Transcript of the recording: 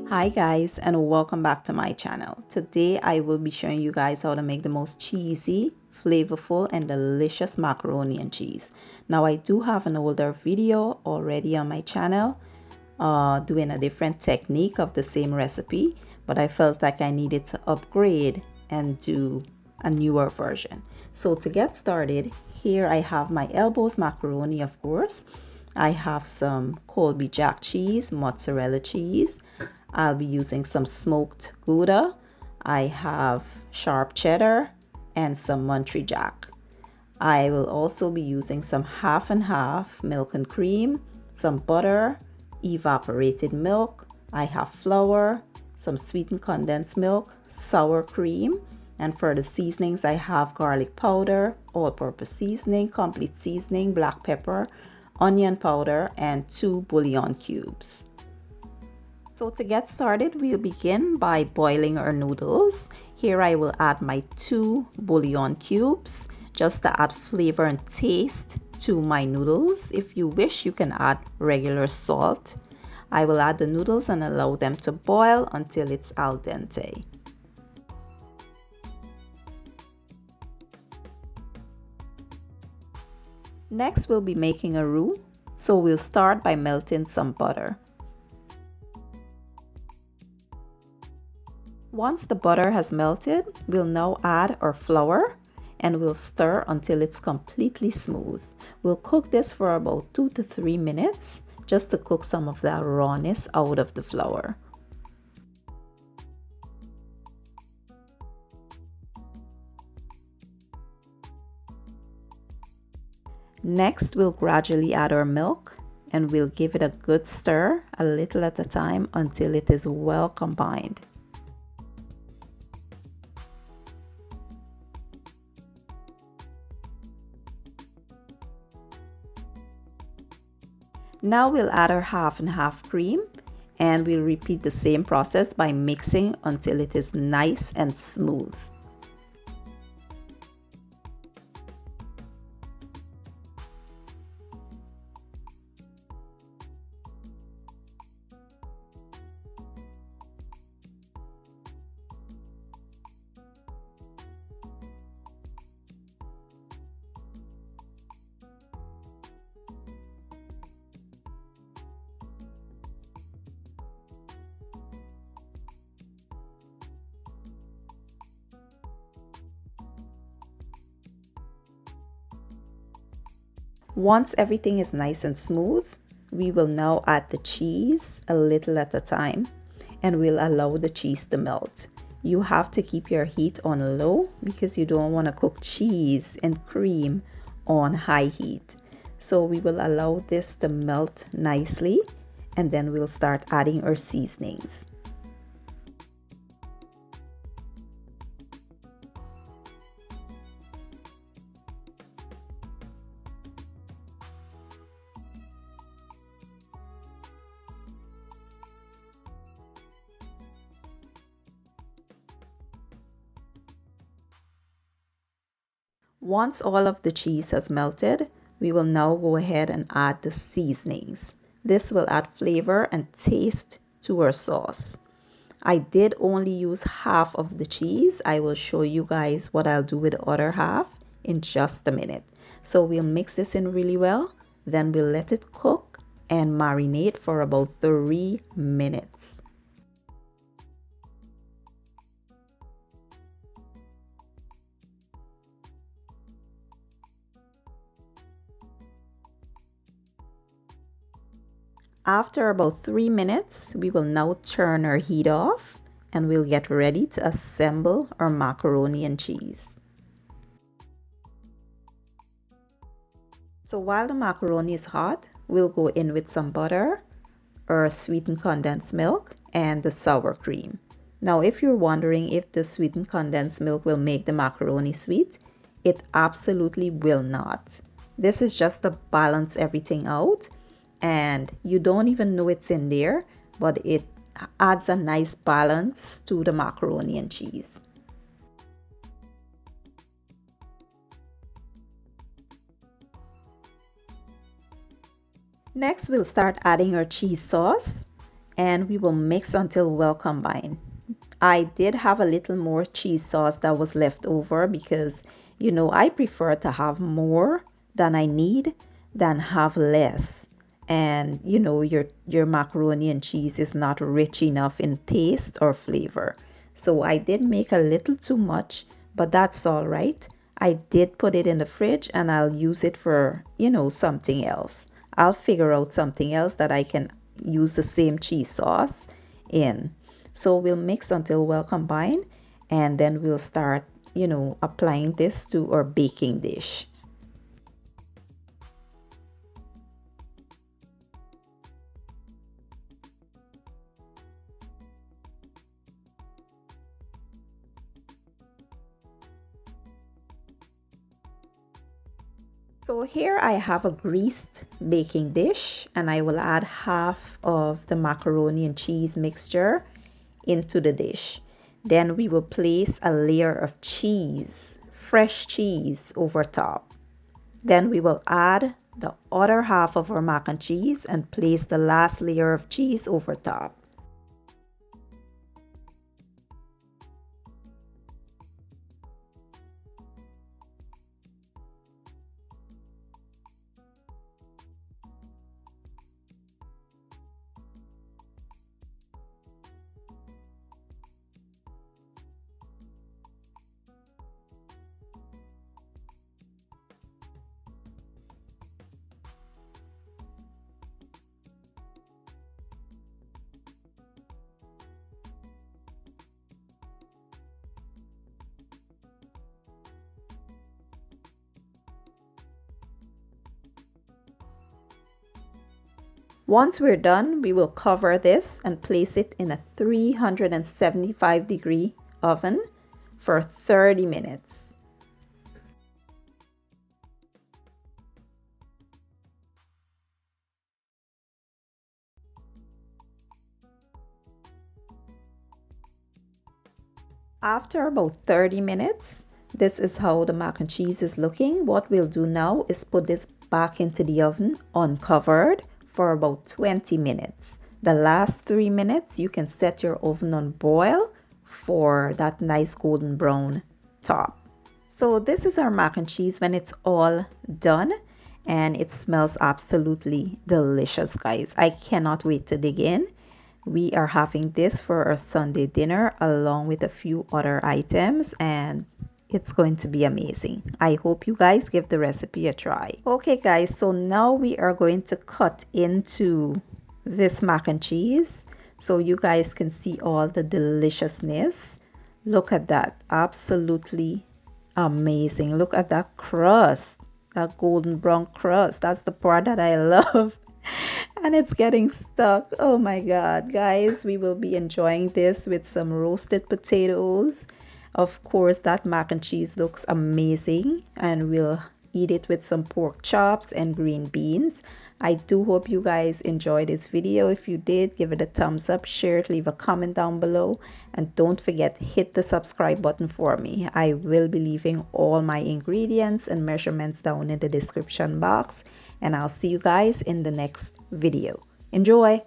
Hi guys, and welcome back to my channel. Today I will be showing you guys how to make the most cheesy, flavorful and delicious macaroni and cheese. Now I do have an older video already on my channel doing a different technique of the same recipe, but I felt like I needed to upgrade and do a newer version. So to get started, here I have my elbows macaroni, of course. I have some Colby Jack cheese, mozzarella cheese. I'll be using some smoked gouda. I have sharp cheddar and some Monterey Jack. I will also be using some half and half milk and cream, some butter, evaporated milk. I have flour, some sweetened condensed milk, sour cream, and for the seasonings I have garlic powder, all-purpose seasoning, complete seasoning, black pepper, onion powder, and 2 bouillon cubes. So to get started, we'll begin by boiling our noodles. Here I will add my 2 bouillon cubes just to add flavor and taste to my noodles. If you wish, you can add regular salt. I will add the noodles and allow them to boil until it's al dente. Next, we'll be making a roux. So we'll start by melting some butter. Once the butter has melted, we'll now add our flour and we'll stir until it's completely smooth. We'll cook this for about 2 to 3 minutes just to cook some of that rawness out of the flour. Next, we'll gradually add our milk and we'll give it a good stir, a little at a time, until it is well combined. Now we'll add our half and half cream and we'll repeat the same process by mixing until it is nice and smooth. Once everything is nice and smooth, we will now add the cheese a little at a time and we'll allow the cheese to melt. You have to keep your heat on low because you don't want to cook cheese and cream on high heat. So we will allow this to melt nicely and then we'll start adding our seasonings. Once all of the cheese has melted, we will now go ahead and add the seasonings. This will add flavor and taste to our sauce. I did only use half of the cheese. I will show you guys what I'll do with the other half in just a minute. So we'll mix this in really well, then we'll let it cook and marinate for about 3 minutes. After about 3 minutes, we will now turn our heat off and we'll get ready to assemble our macaroni and cheese. So while the macaroni is hot, we'll go in with some butter, our sweetened condensed milk, and the sour cream. Now, if you're wondering if the sweetened condensed milk will make the macaroni sweet, it absolutely will not. This is just to balance everything out, and you don't even know it's in there, but it adds a nice balance to the macaroni and cheese. Next, we'll start adding our cheese sauce, and we will mix until well combined. I did have a little more cheese sauce that was left over because, you know, I prefer to have more than I need than have less. And, you know, your macaroni and cheese is not rich enough in taste or flavor. So I did make a little too much, but that's all right. I did put it in the fridge and I'll use it for, you know, something else. I'll figure out something else that I can use the same cheese sauce in. So we'll mix until well combined, and then we'll start, you know, applying this to our baking dish. So here I have a greased baking dish, and I will add half of the macaroni and cheese mixture into the dish. Then we will place a layer of cheese, fresh cheese, over top. Then we will add the other half of our mac and cheese and place the last layer of cheese over top. Once we're done, we will cover this and place it in a 375-degree oven for 30 minutes. After about 30 minutes, this is how the mac and cheese is looking. What we'll do now is put this back into the oven uncovered for about 20 minutes. The last 3 minutes, you can set your oven on boil for that nice golden brown top. So this is our mac and cheese when it's all done, and it smells absolutely delicious, guys. I cannot wait to dig in. We are having this for our Sunday dinner along with a few other items, and it's going to be amazing. I hope you guys give the recipe a try. Okay guys, so now we are going to cut into this mac and cheese so you guys can see all the deliciousness. Look at that, absolutely amazing. Look at that crust, that golden brown crust. That's the part that I love. And it's getting stuck. Oh my god, guys, we will be enjoying this with some roasted potatoes. Of course, that mac and cheese looks amazing, and we'll eat it with some pork chops and green beans. I do hope you guys enjoyed this video. If you did, give it a thumbs up, share it, leave a comment down below, and don't forget, hit the subscribe button for me. I will be leaving all my ingredients and measurements down in the description box, and I'll see you guys in the next video. Enjoy!